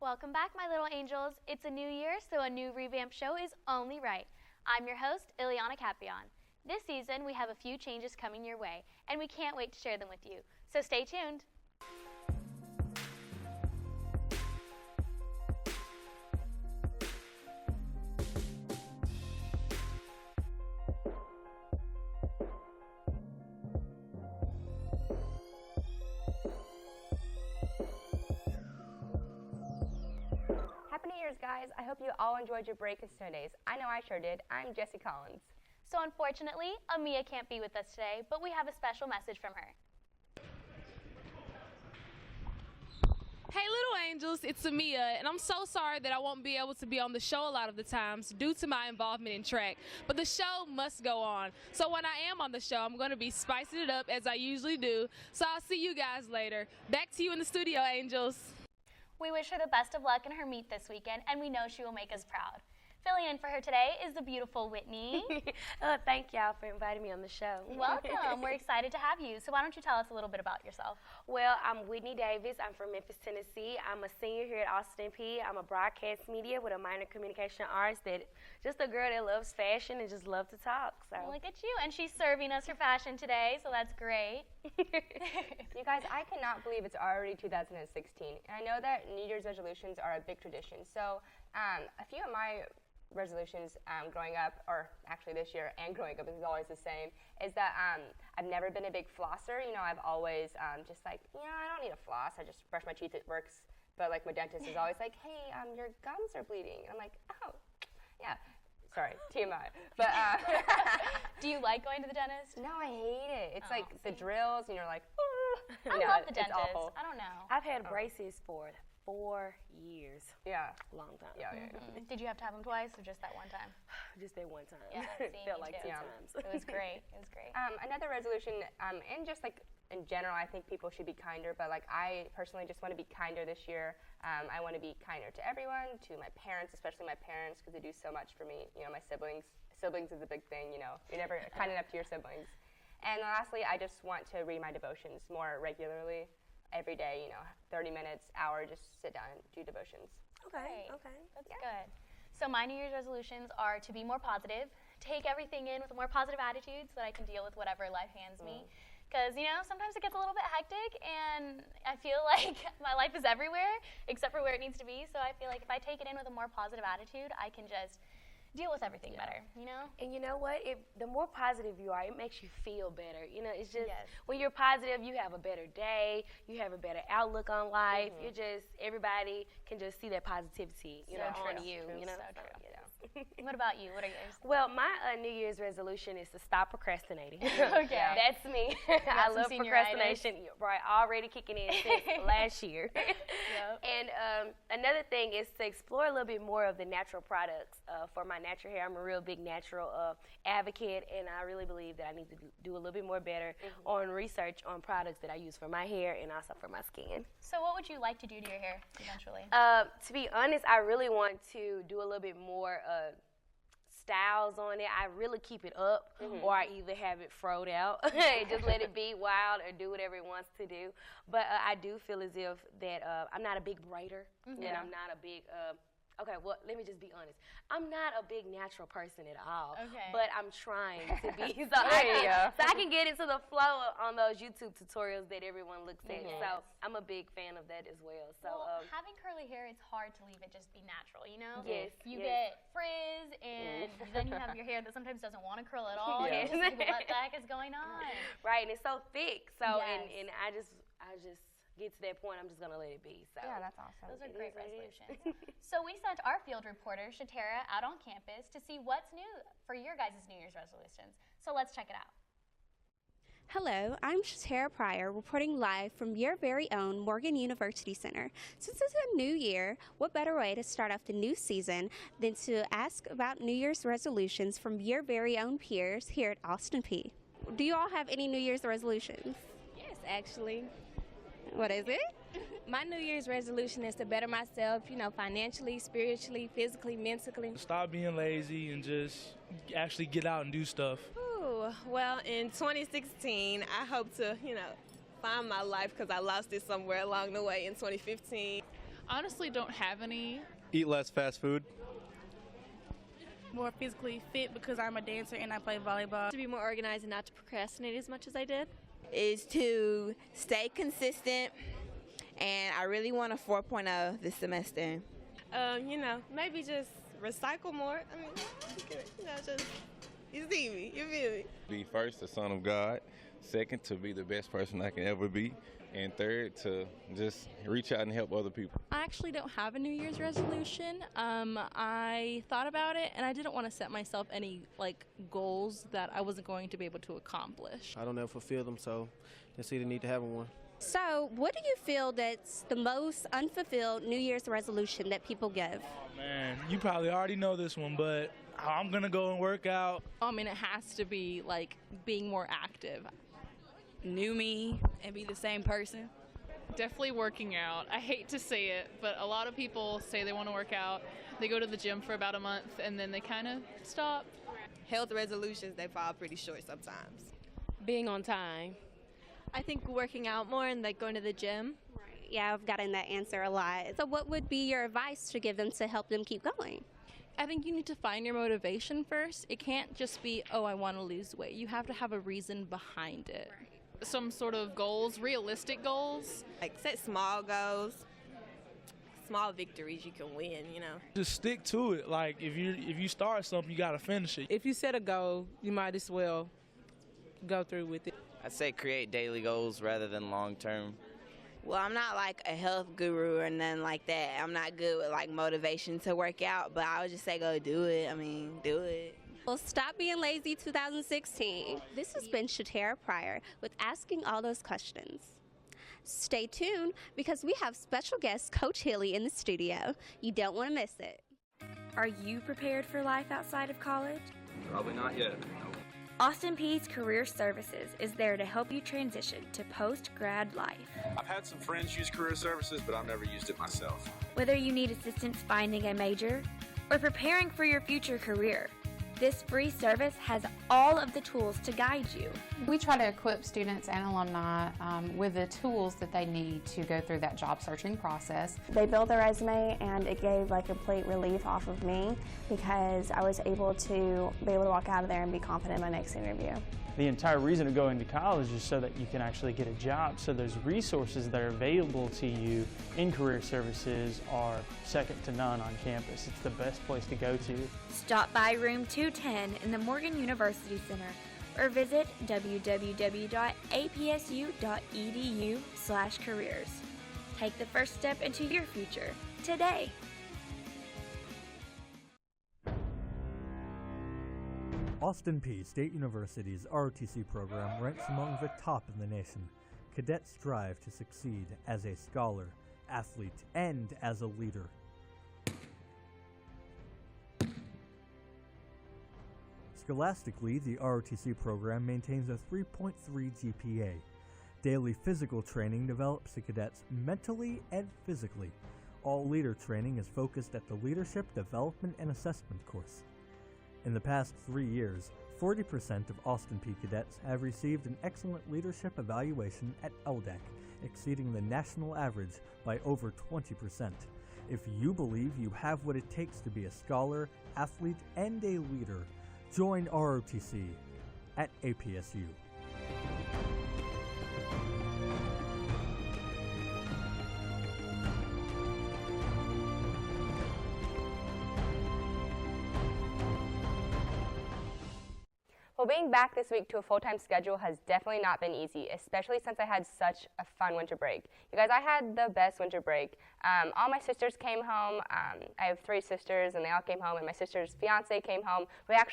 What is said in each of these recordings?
Welcome back, my little angels. It's a new year, so a new revamped show is only right. I'm your host, Ilyana Capellan. This season, we have a few changes coming your way, and we can't wait to share them with you. So stay tuned. Happy New Year's, guys. I hope you all enjoyed your break and snow days. I know I sure did. I'm Jessie Collins. So unfortunately, Amia can't be with us today, but we have a special message from her. Hey little angels, it's Amia, and I'm so sorry that I won't be able to be on the show a lot of the times due to my involvement in track, but the show must go on. So when I am on the show, I'm going to be spicing it up as I usually do. So I'll see you guys later. Back to you in the studio, angels. We wish her the best of luck in her meet this weekend, and we know she will make us proud. Filling in for her today is the beautiful Whitney. Thank y'all for inviting me on the show. Welcome. We're excited to have you. So why don't you tell us a little bit about yourself? Well, I'm Whitney Davis. I'm from Memphis, Tennessee. I'm a senior here at Austin Peay. I'm a broadcast media with a minor in communication arts. Just a girl that loves fashion and just loves to talk. So Look at you. And she's serving us her fashion today, so that's great. You guys, I cannot believe it's already 2016. And I know that New Year's resolutions are a big tradition. So a few of my resolutions growing up, or actually this year and growing up, is always the same, is that I've never been a big flosser. You know, I've always just like, I don't need a floss. I just brush my teeth, it works. But like my dentist is always like, hey, your gums are bleeding. And I'm like, oh, yeah. Sorry, TMI. But Do you like going to the dentist? no, I hate it. It's like the drills, and you're like, I love the dentist. I don't know. I've had braces for 4 years. Yeah. Long time. Yeah. Did you have to have them twice or just that one time? Just that one time. Yeah, see, Felt me like too. 2 times. It was great. It was great. Another resolution, and just like in general, I think people should be kinder, but like I personally just want to be kinder this year. I want to be kinder to everyone, to my parents, especially my parents, because they do so much for me. You know, my siblings. Siblings is a big thing, You're never kind enough to your siblings. And lastly, I just want to read my devotions more regularly. Every day, 30 minutes, hour, just sit down and do devotions. Okay. That's good. So my New Year's resolutions are to be more positive, take everything in with a more positive attitude so that I can deal with whatever life hands me. Because, sometimes it gets a little bit hectic, and I feel like my life is everywhere except for where it needs to be. So I feel like if I take it in with a more positive attitude, I can just deal with everything better, And you know what? The more positive you are, it makes you feel better. It's just when you're positive, you have a better day, you have a better outlook on life. Everybody can just see that positivity, on you. What about you? What are yours? Well, my New Year's resolution is to stop procrastinating. Okay. That's me. I love procrastination. Right, already kicking in since last year. And another thing is to explore a little bit more of the natural products for my natural hair. I'm a real big natural advocate, and I really believe that I need to do a little bit more better on research on products that I use for my hair and also for my skin. So what would you like to do to your hair eventually? To be honest, I really want to do a little bit more styles on it. I really keep it up, or I either have it froed out and just let it be wild, or do whatever it wants to do. But I do feel as if that I'm not a big braider, and I'm not a big okay, well, let me just be honest. I'm not a big natural person at all, but I'm trying to be. So I can get into the flow on those YouTube tutorials that everyone looks at. So I'm a big fan of that as well. So having curly hair, it's hard to leave it just be natural, Yes. You get frizz, and then you have your hair that sometimes doesn't want to curl at all. Yes. You're just like, what the heck is going on? Right, and it's so thick. So and I just get to that point, I'm just gonna let it be. So yeah, that's awesome. Those are great resolutions. So we sent our field reporter Shatara out on campus to see what's new for your guys' New Year's resolutions. So let's check it out. Hello, I'm Shatara Pryor reporting live from your very own Morgan University Center. Since it's a new year, what better way to start off the new season than to ask about New Year's resolutions from your very own peers here at Austin Peay. Do you all have any New Year's resolutions? Yes, actually. What is it? My New Year's resolution is to better myself, financially, spiritually, physically, mentally. Stop being lazy and just actually get out and do stuff. Ooh, well, in 2016, I hope to, find my life because I lost it somewhere along the way in 2015. Honestly, don't have any. Eat less fast food. More physically fit because I'm a dancer and I play volleyball. To be more organized and not to procrastinate as much as I did. Is to stay consistent, and I really want a 4.0 this semester. Maybe just recycle more. I mean, just, you see me, you feel me? Be first, the son of God. Second, to be the best person I can ever be. And third, to just reach out and help other people. I actually don't have a New Year's resolution. I thought about it, and I didn't want to set myself any goals that I wasn't going to be able to accomplish. I don't ever fulfill them, so didn't see the need to have one. So, what do you feel that's the most unfulfilled New Year's resolution that people give? Oh, man, you probably already know this one, but I'm going to go and work out. It has to be being more active. New me and be the same person. Definitely working out. I hate to say it, but a lot of people say they want to work out. They go to the gym for about a month, and then they kind of stop. Health resolutions, they fall pretty short sometimes. Being on time. I think working out more and going to the gym. Right. Yeah, I've gotten that answer a lot. So what would be your advice to give them to help them keep going? I think you need to find your motivation first. It can't just be, I want to lose weight. You have to have a reason behind it. Right. Some sort of goals, realistic goals. Set small goals, small victories you can win, Just stick to it. If you start something, you got to finish it. If you set a goal, you might as well go through with it. I'd say create daily goals rather than long-term. Well, I'm not a health guru or nothing like that. I'm not good with motivation to work out, but I would just say go do it. Do it. Well, stop being lazy 2016. This has been Shatera Pryor with Asking All Those Questions. Stay tuned because we have special guest Coach Healy in the studio. You don't want to miss it. Are you prepared for life outside of college? Probably not yet. Austin Peay's Career Services is there to help you transition to post-grad life. I've had some friends use Career Services, but I've never used it myself. Whether you need assistance finding a major or preparing for your future career, this free service has all of the tools to guide you. We try to equip students and alumni with the tools that they need to go through that job searching process. They built their resume and it gave complete relief off of me because I was able to walk out of there and be confident in my next interview. The entire reason of going to college is so that you can actually get a job. So those resources that are available to you in career services are second to none on campus. It's the best place to go to. Stop by room 210 in the Morgan University Center or visit www.apsu.edu/careers. Take the first step into your future today. Austin Peay State University's ROTC program ranks among the top in the nation. Cadets strive to succeed as a scholar, athlete, and as a leader. Scholastically, the ROTC program maintains a 3.3 GPA. Daily physical training develops the cadets mentally and physically. All leader training is focused at the Leadership Development and Assessment course. In the past 3 years, 40% of Austin Peay cadets have received an excellent leadership evaluation at LDAC, exceeding the national average by over 20%. If you believe you have what it takes to be a scholar, athlete, and a leader, join ROTC at APSU. Well, being back this week to a full-time schedule has definitely not been easy, especially since I had such a fun winter break. You guys, I had the best winter break. All my sisters came home. I have 3 sisters, and they all came home, and my sister's fiance came home.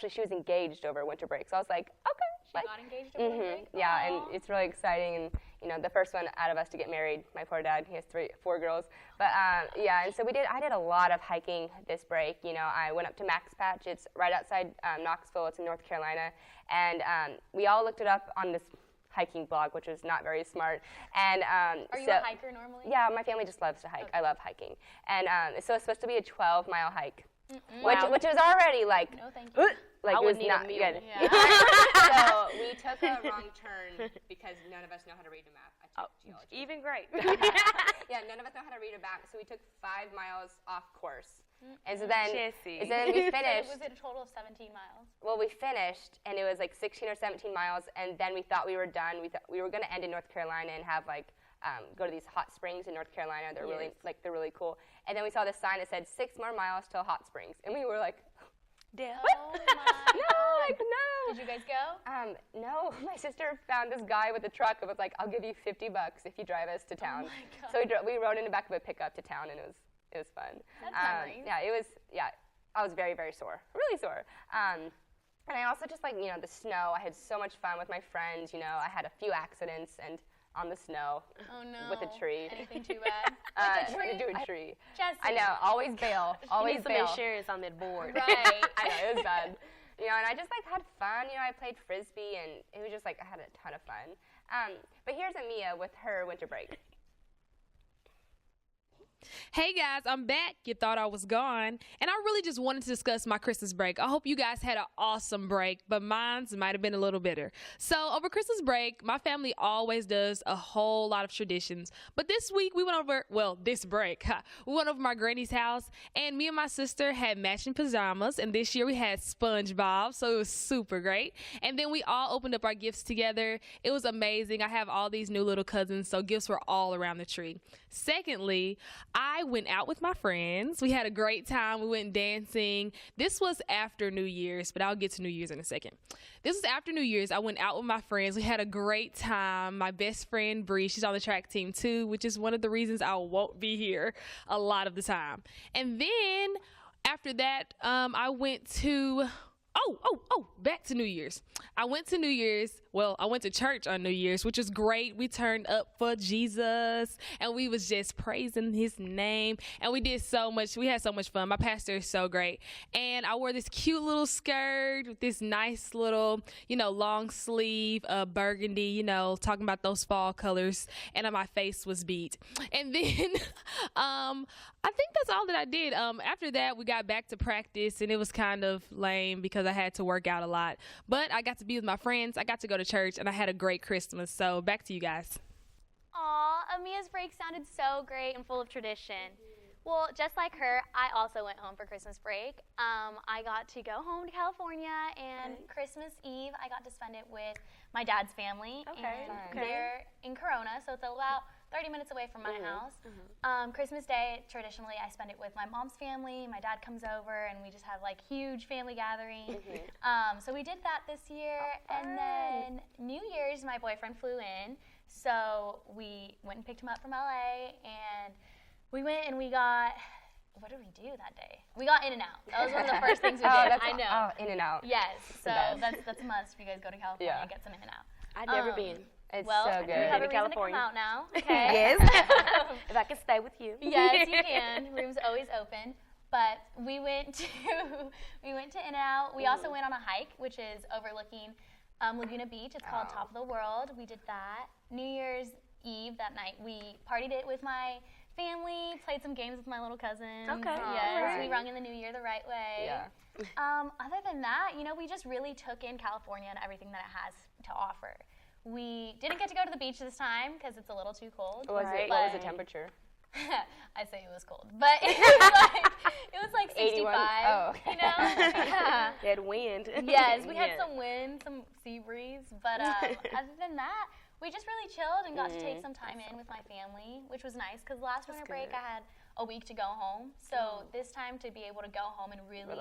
She was engaged over winter break, so I was like, okay. She got engaged over winter break? Yeah, and it's really exciting, and the first one out of us to get married, my poor dad, he has 4 girls. But yeah, and so I did a lot of hiking this break. I went up to Max Patch. It's right outside Knoxville. It's in North Carolina. And we all looked it up on this hiking blog, which was not very smart. And Are you a hiker normally? Yeah, my family just loves to hike. Okay. I love hiking. And so it's supposed to be a 12-mile hike, Wow. which is already No, thank you. Like, I it was would need not a meal. good. Yeah. So we took a wrong turn because none of us know how to read a map. I took geology. Even great. Yeah, none of us know how to read a map, so we took 5 miles off course. And so then, Jessie. and then we finished. Was it a total of 17 miles? Well, we finished, and it was like 16 or 17 miles, and then we thought we were done. We thought we were going to end in North Carolina and have like go to these hot springs in North Carolina. They're really they're really cool. And then we saw this sign that said 6 more miles till hot springs, and we were like, Oh my God. no. Did you guys go? No. My sister found this guy with a truck and was like, I'll give you $50 if you drive us to town. Oh my God. So we rode in the back of a pickup to town, and it was fun. That's memories. Yeah, it was. Yeah, I was very, very sore, really sore. And I also just like the snow. I had so much fun with my friends. I had a few accidents and on the snow. Oh no. With a tree. Anything too bad? Do a tree. Jessie. I know. Always bail. Always some bail. insurance on that board. Right. I know, it was bad. And I just had fun. I played Frisbee, and it was just I had a ton of fun. But here's Amia with her winter break. Hey guys, I'm back. You thought I was gone. And I really just wanted to discuss my Christmas break. I hope you guys had an awesome break, but mine's might have been a little bitter. So over Christmas break, my family always does a whole lot of traditions. But this week we went over, this break, we went over my granny's house, and me and my sister had matching pajamas, and this year we had SpongeBob, so it was super great. And then we all opened up our gifts together. It was amazing. I have all these new little cousins, so gifts were all around the tree. Secondly, I went out with my friends. We had a great time. We went dancing. This was after New Year's, but I'll get to New Year's in a second. This was after New Year's. I went out with my friends. We had a great time. My best friend, Bree, she's on the track team too, which is one of the reasons I won't be here a lot of the time. And then after that, I went to... back to New Year's. I went to New Year's. Well, I went to church on New Year's, which was great. We turned up for Jesus, and we was just praising his name, and we did so much. We had so much fun. My pastor is so great, and I wore this cute little skirt with this nice little, long sleeve, burgundy, talking about those fall colors, and my face was beat. And then, I think that's all that I did. After that, we got back to practice, and it was kind of lame because I had to work out a lot. But I got to be with my friends. I got to go to church, and I had a great Christmas. So back to you guys. Aw, Amia's break sounded so great and full of tradition. Well, just like her, I also went home for Christmas break. I got to go home to California, and Christmas Eve, I got to spend it with my dad's family. Okay. And they're in Corona, so it's about 30 minutes away from my house. Christmas Day, traditionally, I spend it with my mom's family. My dad comes over, and we just have huge family gathering. So we did that this year, and then New Year's, my boyfriend flew in, so we went and picked him up from LA, and we went and we got. What did we do that day? We got In-N-Out. That was one of the first things we did. I know. Oh, In-N-Out. Yes. So that's a must. If you guys go to California, get some In-N-Out. I've never been. It's well, so good. You have a reason California. to come out now. Okay. Yes. If I can stay with you. Yes, you can. Room's always open. But we went to In-N-Out. We also went on a hike, which is overlooking Laguna Beach. It's called Top of the World. We did that. New Year's Eve that night, we partied it with my family, played some games with my little cousins. Okay. Yes, we rung in the new year the right way. Yeah. Other than that, we just really took in California and everything that it has to offer. We didn't get to go to the beach this time because it's a little too cold. What was the temperature? I say it was cold, but it was like 65. 81. Oh, okay. Yeah. That wind. Yes, we had some wind, some sea breeze, but other than that, we just really chilled and got to take some time in with my family, which was nice because last winter break I had a week to go home. So this time to be able to go home and really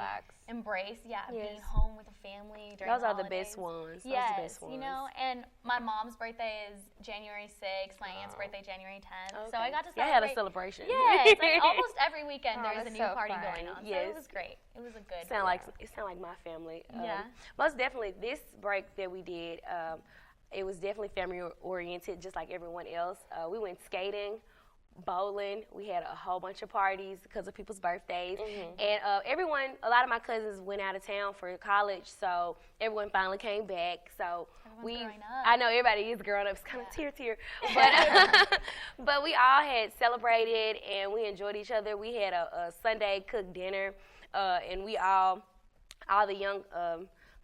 embrace, being home with a family during Those the are the holidays. best ones. Yes, and my mom's birthday is January 6th, my aunt's birthday January 10th. So I got to celebrate. I had a celebration. Yes, almost every weekend there's a new party fun. going on. Yes. So it was great. It was a good. It sounded like my family. Most definitely, this break that we did, it was definitely family oriented, just like everyone else. We went skating, bowling. We had a whole bunch of parties because of people's birthdays. And a lot of my cousins went out of town for college, so everyone finally came back. So I know everybody is growing up. It's kind of tear. But we all had celebrated and we enjoyed each other. We had a Sunday cooked dinner, and we all all the young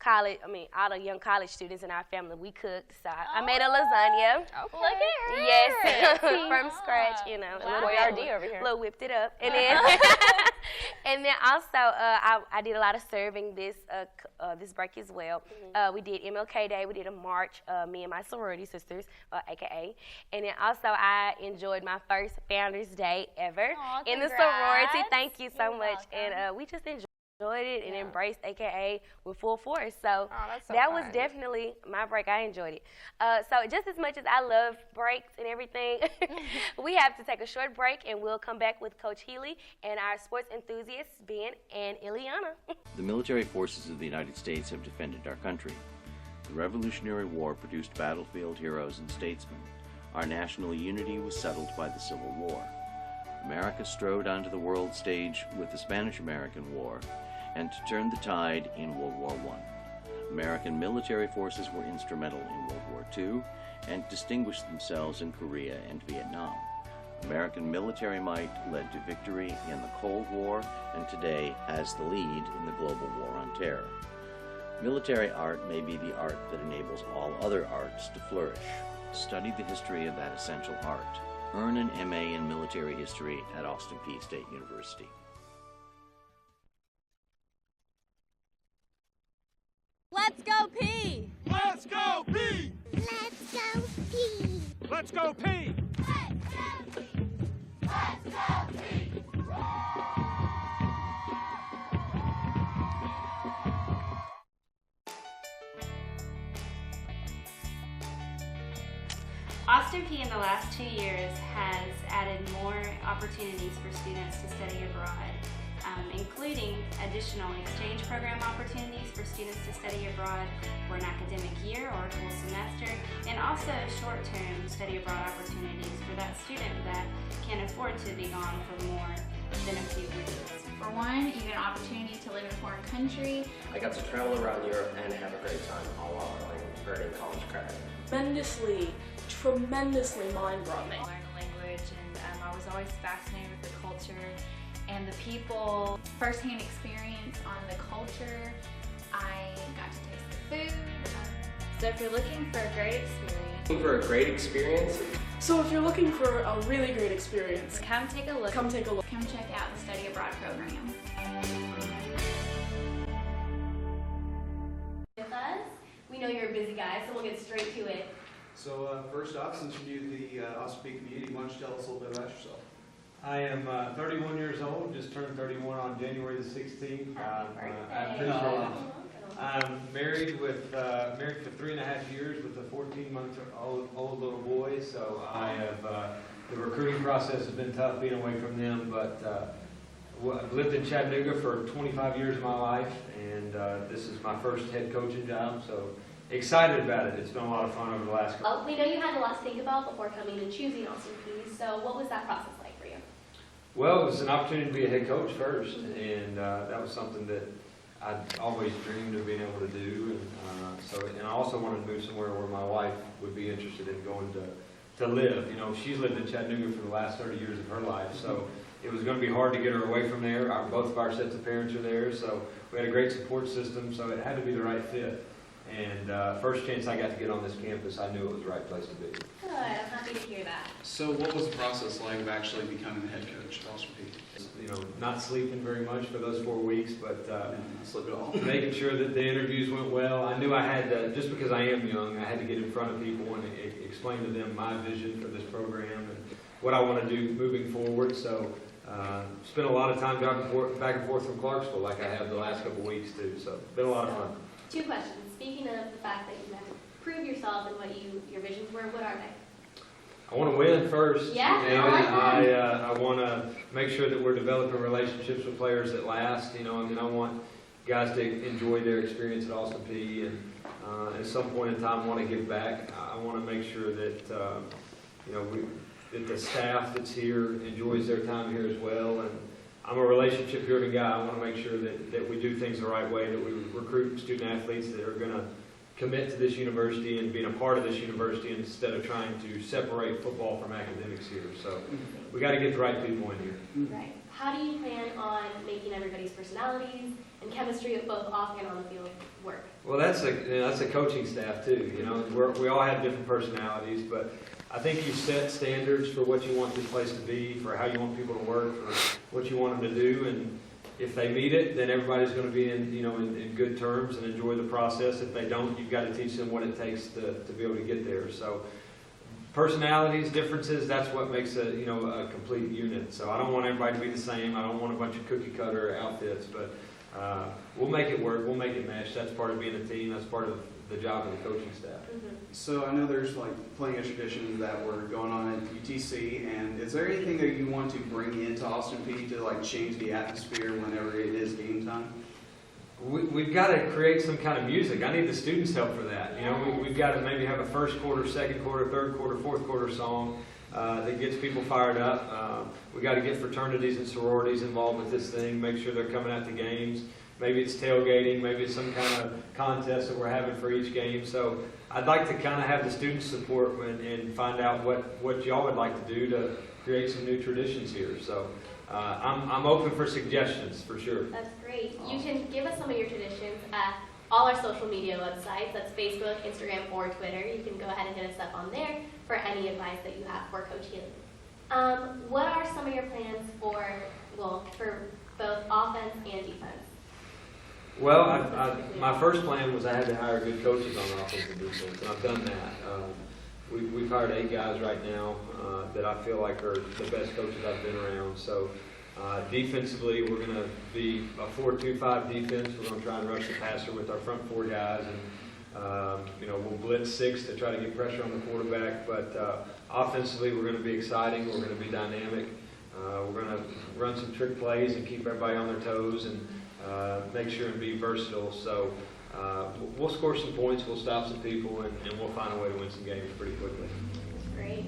all the young college students in our family, we cooked. So I made a lasagna. Okay. Look at her. Yes, from scratch, you know. Wow. Boyardee over here. A little whipped it up. And then and then also I did a lot of serving this break as well. We did MLK Day. We did a march, me and my sorority sisters, AKA. And then also I enjoyed my first Founders Day ever in the sorority. Thank you so much. Welcome. And we just enjoyed it and embraced AKA with full force. So, that's so that fun. was definitely my break. I enjoyed it. So just as much as I love breaks and everything, we have to take a short break, and we'll come back with Coach Healy and our sports enthusiasts, Ben and Ilyana. The military forces of the United States have defended our country. The Revolutionary War produced battlefield heroes and statesmen. Our national unity was settled by the Civil War. America strode onto the world stage with the Spanish-American War, and to turn the tide in World War I. American military forces were instrumental in World War II and distinguished themselves in Korea and Vietnam. American military might led to victory in the Cold War and today has the lead in the global war on terror. Military art may be the art that enables all other arts to flourish. Study the history of that essential art. Earn an MA in military history at Austin Peay State University. Let's go Peay! Let's go Peay! Let's go Peay! Let's go Peay! Let's go Peay! Austin Peay in the last 2 years has added more opportunities for students to study abroad, including additional exchange program opportunities for students to study abroad for an academic year or a full semester, and also short-term study abroad opportunities for that student that can afford to be gone for more than a few weeks. For one, you get an opportunity to live in a foreign country. I got to travel around Europe and have a great time, all while earning college credit. Tremendously mind-blowing. I learned the language, and I was always fascinated with the culture and the people. First-hand experience on the culture. I got to taste the food. So if you're looking for a great experience. Looking for a great experience? So if you're looking for a really great experience, come take a look. Come take a look. Come check out the study abroad program. With us, we know you're a busy guy, so we'll get straight to it. So first off, since you're new to the Austin Peay community, why don't you tell us a little bit about yourself? I am 31 years old, just turned 31 on January the 16th. I'm married for 3.5 years with a 14-month-old little boy, so I have, the recruiting process has been tough being away from them, but I've lived in Chattanooga for 25 years of my life, and this is my first head coaching job, so excited about it. It's been a lot of fun over the last couple. We know you had a lot to think about before coming and choosing Austin Peay, so what was that process like for you? Well, it was an opportunity to be a head coach first, and that was something that I'd always dreamed of being able to do, and I also wanted to move somewhere where my wife would be interested in going to live. You know, she's lived in Chattanooga for the last 30 years of her life, so it was going to be hard to get her away from there. Both of our sets of parents are there, so we had a great support system, so it had to be the right fit. And first chance I got to get on this campus, I knew it was the right place to be. Good, I'm happy to hear that. So what was the process like of actually becoming the head coach at Austin Peay? You know, not sleeping very much for those 4 weeks, but sleep at all. making sure that the interviews went well. I knew I had to, just because I am young, I had to get in front of people and explain to them my vision for this program and what I want to do moving forward. So spent a lot of time back and forth from Clarksville like I have the last couple of weeks too. So been a lot of fun. 2 questions. Speaking of the fact that you have to prove yourself and what your visions were, what are they? I want to win first. Yeah, you know, I like that. I want to make sure that we're developing relationships with players that last. You know, I mean, I want guys to enjoy their experience at Austin Peay, and at some point in time, want to give back. I want to make sure that you know that the staff that's here enjoys their time here as well. And I'm a relationship-driven guy. I want to make sure that we do things the right way, that we recruit student athletes that are going to commit to this university and being a part of this university instead of trying to separate football from academics here. So we got to get the right people in here. Right. How do you plan on making everybody's personalities and chemistry both off and on the field work? Well, that's a coaching staff too. You know, we all have different personalities, but I think you set standards for what you want this place to be, for how you want people to work, for what you want them to do, and if they meet it, then everybody's going to be in good terms and enjoy the process. If they don't, you've got to teach them what it takes to be able to get there. So personalities, differences, that's what makes a complete unit. So I don't want everybody to be the same. I don't want a bunch of cookie cutter outfits, but we'll make it work. We'll make it mesh. That's part of being a team. That's part of the job of the coaching staff. So I know there's like plenty of traditions that were going on at UTC, and is there anything that you want to bring into Austin Peay to like change the atmosphere whenever it is game time? We've got to create some kind of music. I need the students' help for that. You know, we've got to maybe have a first quarter, second quarter, third quarter, fourth quarter song that gets people fired up. We got to get fraternities and sororities involved with this thing. Make sure they're coming out to games. Maybe it's tailgating. Maybe it's some kind of contest that we're having for each game. So I'd like to kind of have the students' support and find out what y'all would like to do to create some new traditions here. So I'm open for suggestions for sure. That's great. You can give us some of your traditions at all our social media websites. That's Facebook, Instagram, or Twitter. You can go ahead and hit us up on there for any advice that you have for Coach Healy. What are some of your plans for both offense and defense? Well, my first plan was I had to hire good coaches on offense and defense, and I've done that. We've hired 8 guys right now that I feel like are the best coaches I've been around. So defensively, we're going to be a 4-2-5 defense. We're going to try and rush the passer with our front 4 guys, and we'll blitz 6 to try to get pressure on the quarterback. But offensively, we're going to be exciting. We're going to be dynamic. We're going to run some trick plays and keep everybody on their toes and make sure and be versatile. So we'll score some points, we'll stop some people, and we'll find a way to win some games pretty quickly. That's great.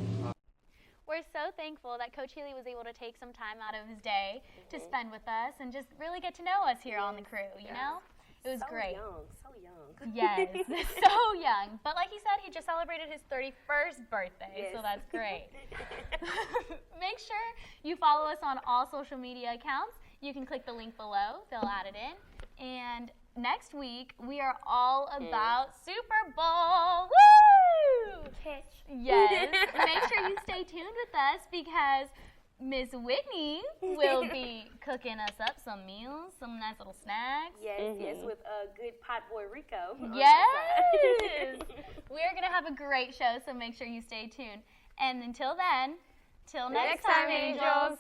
We're so thankful that Coach Healy was able to take some time out of his day to spend with us and just really get to know us here on the crew, you know? It was great. So young. Yes, so young. But like he said, he just celebrated his 31st birthday, so that's great. Make sure you follow us on all social media accounts. You can click the link below. They'll add it in. And next week, we are all about Super Bowl. Woo! Yes. Make sure you stay tuned with us because Miss Whitney will be cooking us up some meals, some nice little snacks. Yes, with a good pot boy Rico. Yes. We're going to have a great show, so make sure you stay tuned. And until then, till next time, Angels.